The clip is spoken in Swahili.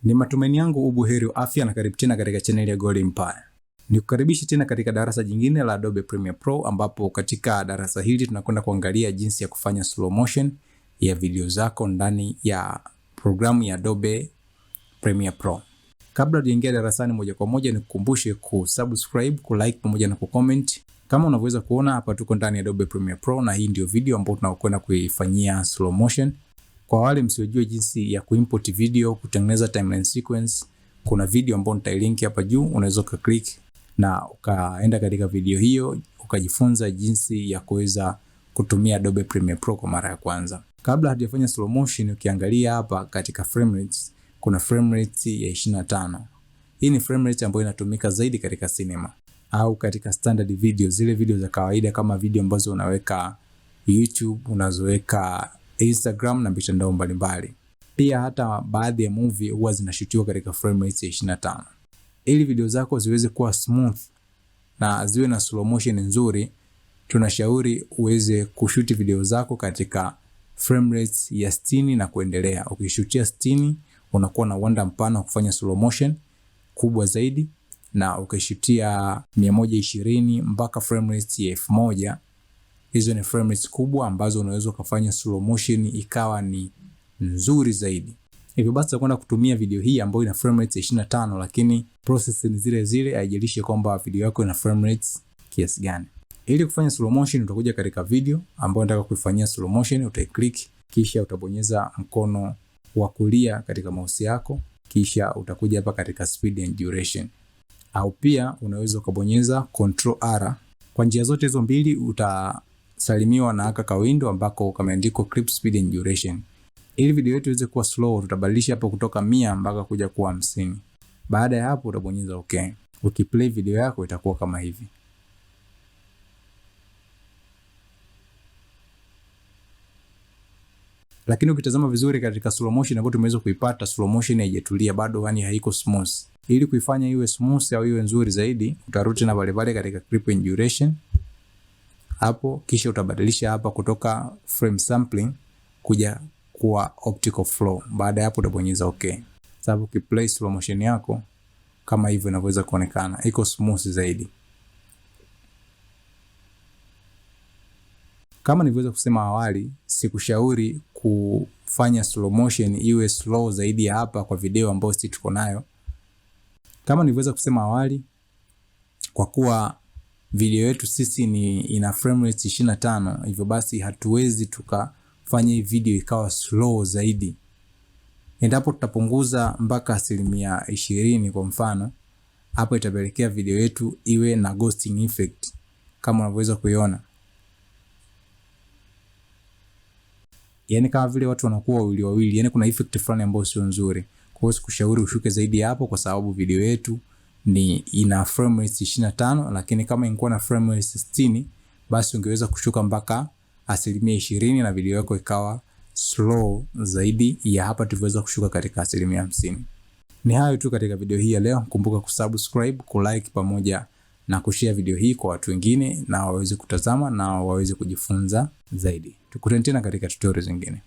Ni matumaini yangu ubuheri wa afya na karibu tena katika channel ya Gold Empire. Nikukaribisha tena katika darasa jingine la Adobe Premiere Pro, ambapo katika darasa hili tunakwenda kuangalia jinsi ya kufanya slow motion ya video zako ndani ya programu ya Adobe Premiere Pro. Kabla tujaingia darasani moja kwa moja, nikukumbushe kusubscribe, kulike pamoja na kucomment. Kama unavyoweza kuona hapa, tuko ndani ya Adobe Premiere Pro na hii ndio video ambayo tunakwenda kuifanyia slow motion. Kwa wale msiojua jinsi ya kuimport video, kutengeneza timeline sequence, kuna video ambayo nitailink hapa juu, unaweza click na ukaenda katika video hiyo ukajifunza jinsi ya kuweza kutumia Adobe Premiere Pro kwa mara ya kwanza. Kabla hatujafanya slow motion, ukiangalia hapa katika frame rates, kuna frame rate ya 25. Hii ni frame rate ambayo inatumika zaidi katika cinema au katika standard video, zile video za kawaida kama video ambazo unaweka YouTube, unazoweka Instagram na mitandao mbalimbali. Pia hata baadhi ya movie huwa zinashutiwa katika frame rate ya 25. Ili video zako ziweze kuwa smooth na ziwe na slow motion nzuri, tunashauri uweze kushuti video zako katika frame rate ya 60 na kuendelea. Ukishutia 60 unakuwa na uwanda mpana wa kufanya slow motion kubwa zaidi, na ukishutia 120 mpaka frame rate ya 1000, hizo ni frame rates kubwa ambazo unaweza kufanya slow motion ikawa ni nzuri zaidi. Hivyo basi tutakwenda kutumia video hii ambayo ina frame rate ya 25, lakini process ni zile zile, haijalishi kwamba video yako ina frame rates kiasi gani. Ili kufanya slow motion, utakuja katika video ambayo unataka kuifanyia slow motion, utaiclick, kisha utabonyeza mkono wa kulia katika mouse yako, kisha utakuja hapa katika speed and duration, au pia unaweza kubonyeza Control R. Kwa njia zote hizo mbili utasalimiwa na aka ka window ambako kameandikwa clip speed and duration. Ili video yetu iweze kuwa slow, tutabadilisha hapo kutoka 100 mpaka kuja kuwa 50. Baada ya hapo utabonyeza okay. Ukiplay video yako itakuwa kama hivi. Lakini ukitazama vizuri katika slow motion ambayo tumeweza kuipata, slow motion haijatulia bado, yani haiko smooth. Ili kuifanya iwe smooth au iwe nzuri zaidi, utarudi na pale katika clip and duration hapo, kisha utabadilisha hapa kutoka frame sampling kuja kuwa optical flow. Baada ya hapo utabonyeza okay. Sababu ukiplay slow motion yako kama hivyo inaweza kuonekana iko smooth zaidi. Kama nilivyoweza kusema awali, sikushauri kufanya slow motion iwe slow zaidi ya hapa kwa video ambayo sisi tuko nayo. Kama nilivyoweza kusema awali, kwa kuwa video yetu sisi ina frame rate 25, hivyo basi hatuwezi tukafanya hii video ikawa slow zaidi. Endapo tutapunguza mpaka 20% kwa mfano, hapo itapelekea video yetu iwe na ghosting effect kama unavyoweza kuiona. Yani kama vile watu wanakuwa wawili, yani kuna effect fulani ambayo sio nzuri. Kwa hiyo sikushauri ushuke zaidi hapo, kwa sababu video yetu ina frame rate 25, lakini kama ingekuwa na frame rate 60, basi ungeweza kushuka mpaka 20% na video yako ikawa slow zaidi ya hapa tuliweza kushuka katika 50%. Ni hayo tu katika video hii ya leo. Kumbuka kusubscribe, kulike pamoja na kushare video hii kwa watu wengine na waweze kutazama na waweze kujifunza zaidi. Tukutane tena katika tutorial zingine.